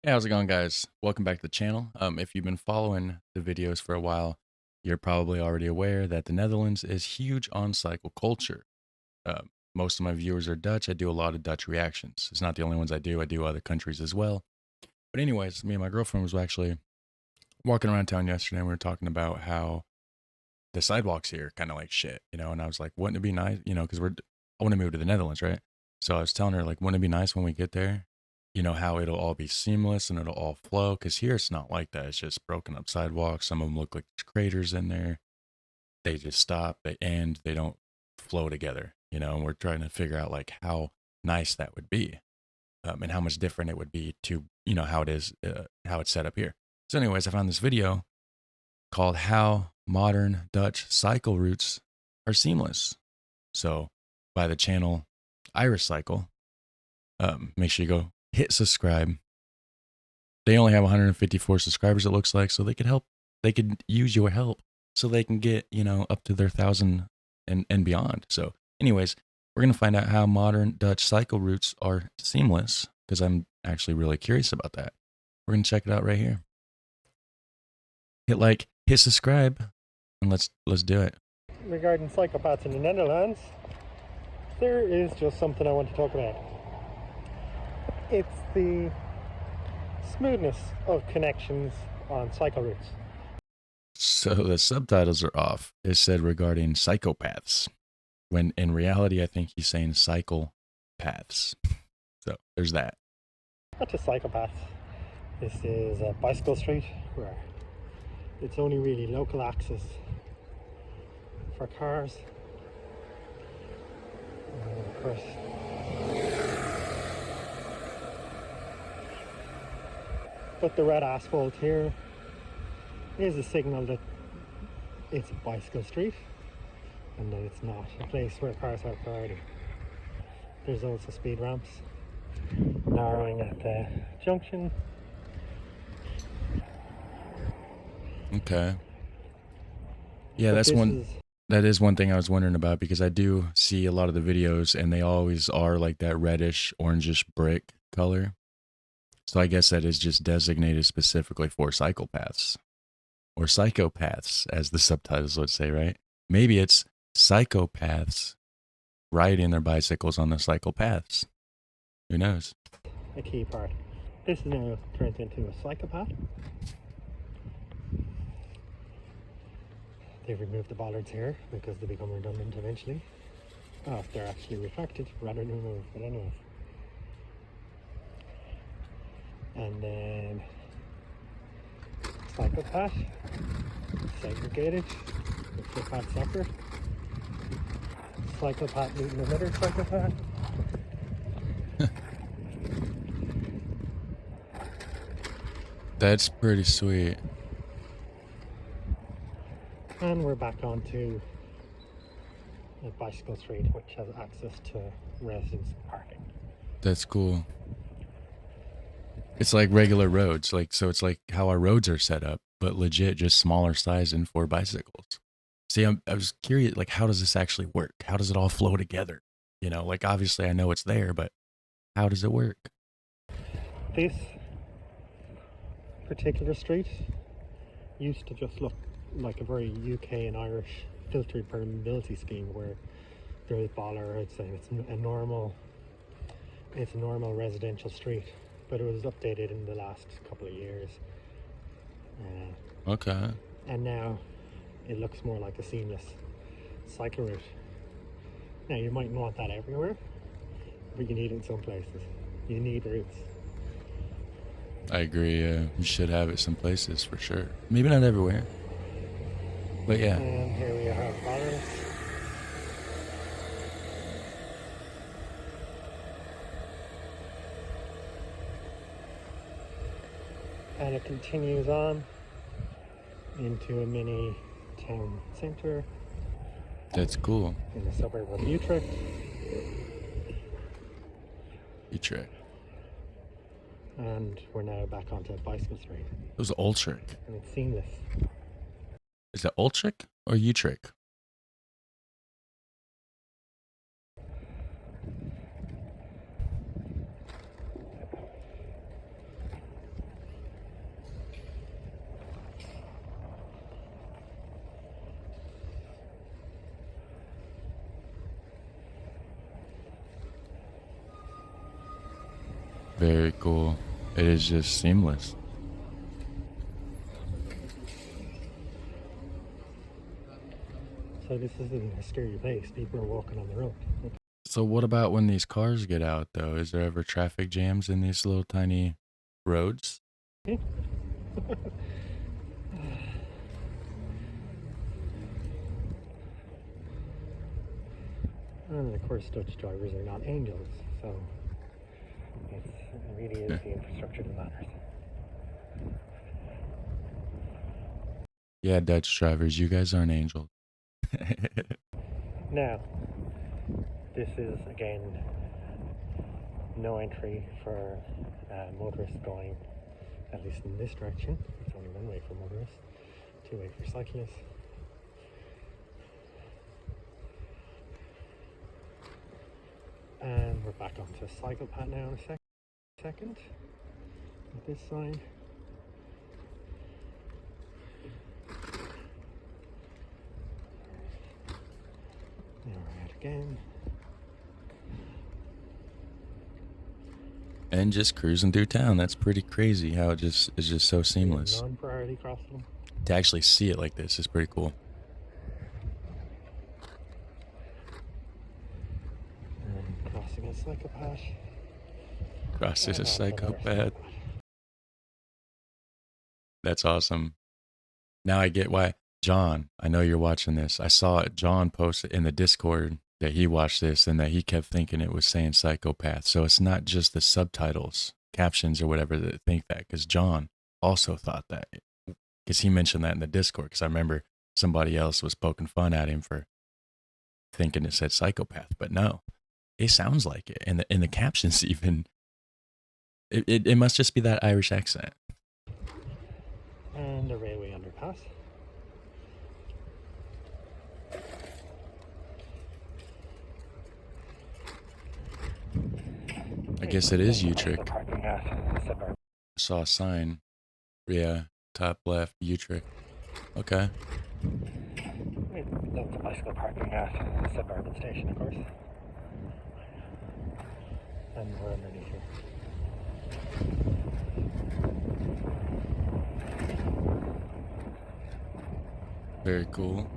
Hey, how's it going, guys? Welcome back to the channel. If you've been following the videos for a while, you're probably already aware that the Netherlands is huge on cycle culture. Most of my viewers are Dutch. I do a lot of Dutch reactions. It's not the only ones I do. I do other countries as well. But anyways, me and my girlfriend was actually walking around town yesterday, and we were talking about how the sidewalks here kind of like shit, and I was like, wouldn't it be nice, because I want to move to the Netherlands, right? So I was telling her, like, wouldn't it be nice when we get there, how it'll all be seamless and it'll all flow? Because here it's not like that. It's just broken up sidewalks. Some of them look like there's craters in there. They just stop, they end, they don't flow together, and we're trying to figure out like how nice that would be, and how much different it would be to, how it is, how it's set up here. So, anyways, I found this video called How Modern Dutch Cycle Routes Are Seamless. So, by the channel Iris Cycle, make sure you go hit subscribe. They only have 154 subscribers, it looks like, so they could help. They could use your help so they can get, up to their 1,000 and beyond. So, anyways, we're going to find out how modern Dutch cycle routes are seamless because I'm actually really curious about that. We're going to check it out right here. Hit like, hit subscribe, and let's do it. Regarding psychopaths in the Netherlands, there is just something I want to talk about. It's the smoothness of connections on cycle routes. So the subtitles are off. It said regarding psychopaths, when in reality, I think he's saying psychopaths. So there's that. Not just psychopaths. This is a bicycle street where it's only really local access for cars. And of course, but the red asphalt here is a signal that it's a bicycle street and that it's not a place where cars have priority. There's also speed ramps, narrowing at the junction. Okay. Yeah, But that's this one. is That is one thing I was wondering about because I do see a lot of the videos and they always are like that reddish, orangish brick color. So I guess that is just designated specifically for psychopaths or psychopaths, as the subtitles would say, right? Maybe it's psychopaths riding their bicycles on the cycle paths. Who knows? a key part. This is now turned into a psychopath. They've removed the bollards here because they become redundant eventually. Oh, they're actually retracted rather than removed, but anyways. And then psychopath, segregated, the footpath separate. Psychopath meeting another psychopath. That's pretty sweet. And we're back onto a bicycle street which has access to residence parking. That's cool. It's like regular roads, like so it's like how our roads are set up, but legit just smaller size and for bicycles. See, I was curious, like how does this actually work? How does it all flow together? Like obviously I know it's there, but how does it work? This particular street used to just look like a very UK and Irish filtered permeability scheme where there is bollards and it's a normal residential street, but it was updated in the last couple of years, Okay. and now it looks more like a seamless cycle route. Now you mightn't want that everywhere, but you need it in some places. You need routes. I agree. You should have it some places for sure. Maybe not everywhere, but yeah. And here we have bollards. And it continues on into a mini town centre That's cool. in the suburb of Utrecht. Utrecht. And we're now back onto Bicycle Street. It was Ultrick. And it's seamless. Is it Ultrick or Utrecht? Very cool. It is just seamless. So this isn't a scary place. People are walking on the road. So what about when these cars get out though? Is there ever traffic jams in these little tiny roads? Okay. And of course, Dutch drivers are not angels, so it really is the infrastructure that matters. Yeah, Dutch drivers, you guys aren't angels. Now, this is again no entry for motorists going, at least in this direction. It's only one way for motorists, two way for cyclists. And we're back onto a cycle path now in a second with this sign. Now we're out again. And just cruising through town. That's pretty crazy how it just is just so seamless. Non-priority crossing. To actually see it like this is pretty cool. And crossing a psychopath. Crosses a And onto another psychopath. That's awesome. Now I get why. John, I know you're watching this. I saw it. John posted in the Discord that he watched this and that he kept thinking it was saying psychopath. So it's not just the subtitles, captions, or whatever that think that, because John also thought that. Because he mentioned that in the Discord. Because I remember somebody else was poking fun at him for thinking it said psychopath, but no, it sounds like it. And the captions even, it must just be that Irish accent. And a railway underpass. I guess it is Utrecht. Parking at suburban. I saw a sign. Yeah, top left, Utrecht. Okay. Loads of bicycle parking at suburban station, of course. And we're underneath here. Very cool.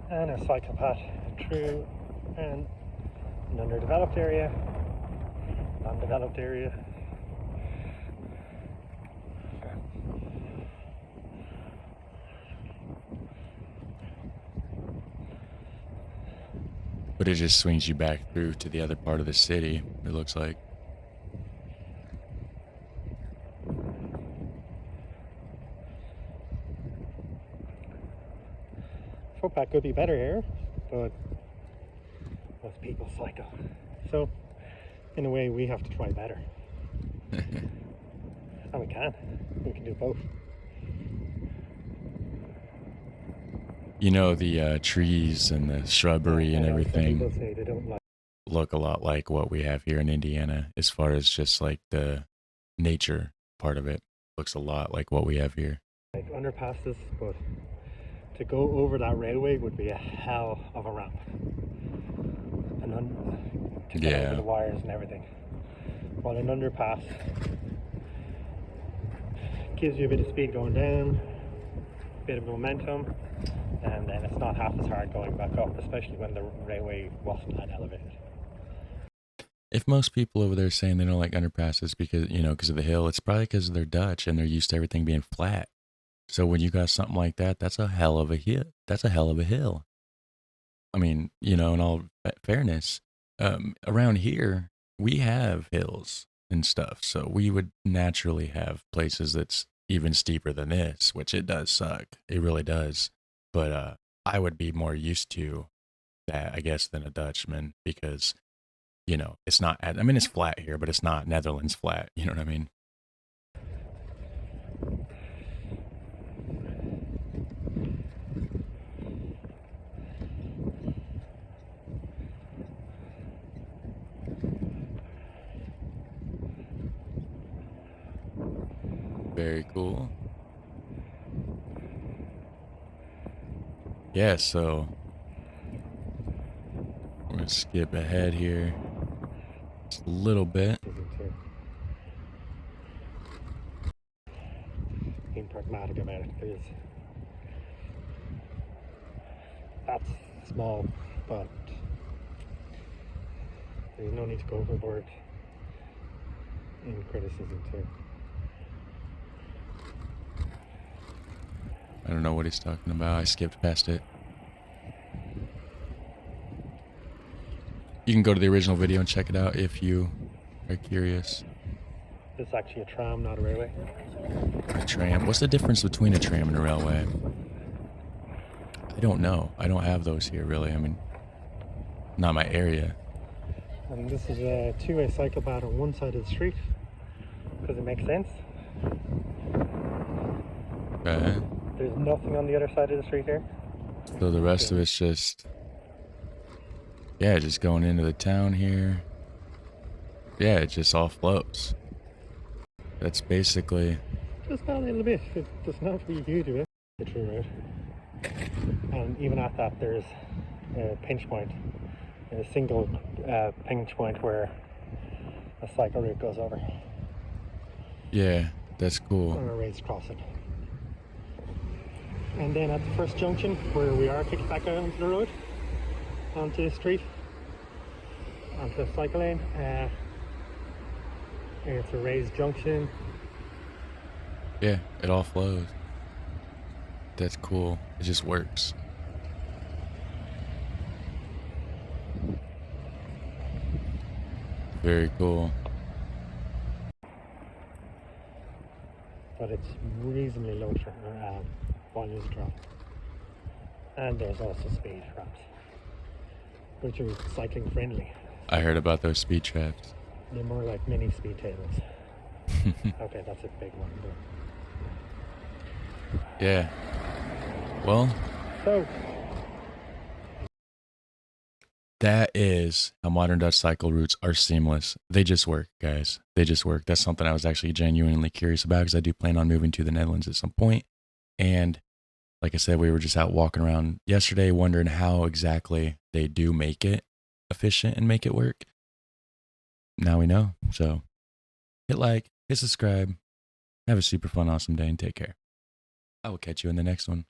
And a cycle path through and an underdeveloped area, undeveloped area. But it just swings you back through to the other part of the city, it looks like. Footpath could be better here, but most people cycle. So, in a way, we have to try better. And we can. We can do both. You know, the trees and the shrubbery and I know some people everything say they don't like look a lot like what we have here in Indiana, as far as just like the nature part of it. Looks a lot like what we have here. underpasses, but to go over that railway would be a hell of a ramp. And to get over the wires and everything. While an underpass gives you a bit of speed going down, a bit of momentum, and then it's not half as hard going back up, especially when the railway wasn't that elevated. If most people over there are saying they don't like underpasses because, you know, because of the hill, it's probably because they're Dutch and they're used to everything being flat. So when you got something like that, that's a hell of a hill. That's a hell of a hill. I mean, you know, in all fairness, around here, we have hills and stuff. So we would naturally have places that's even steeper than this, which it does suck. It really does. But I would be more used to that, I guess, than a Dutchman because, you know, it's not, I mean, it's flat here, but it's not Netherlands flat. You know what I mean? Very cool. yeah, so we're gonna skip ahead here just a little bit. Being pragmatic about it, because that's small, but there's no need to go overboard in criticism too. I don't know what he's talking about. I skipped past it. You can go to the original video and check it out if you are curious. This is actually a tram, not a railway. A tram. What's the difference between a tram and a railway? I don't know. I don't have those here, really. I mean, not my area. And this is a two-way cycle path on one side of the street, because it makes sense. Okay. There's nothing on the other side of the street here. So the rest of it's just, yeah, just going into the town here. Yeah, it just all flows. That's basically, Just a little bit. It doesn't have to be huge of it. The true road. And even at that, there's a pinch point, a single pinch point where a cycle route goes over yeah, that's cool. on a raised crossing. And then at the first junction, where we are kicked back out onto the road, onto the street, onto the cycle lane, it's a raised junction. Yeah, it all flows. That's cool. It just works. Very cool. But it's reasonably low volumes of traffic. And there's also speed traps, which are cycling friendly. I heard about those speed traps. They're more like mini speed tables. Okay, that's a big one. Yeah. Well, So, that is how modern Dutch cycle routes are seamless. They just work, guys. They just work. That's something I was actually genuinely curious about because I do plan on moving to the Netherlands at some point. And like I said, we were just out walking around yesterday wondering how exactly they do make it efficient and make it work. Now we know. So hit like, hit subscribe, have a super fun, awesome day, and take care. I will catch you in the next one.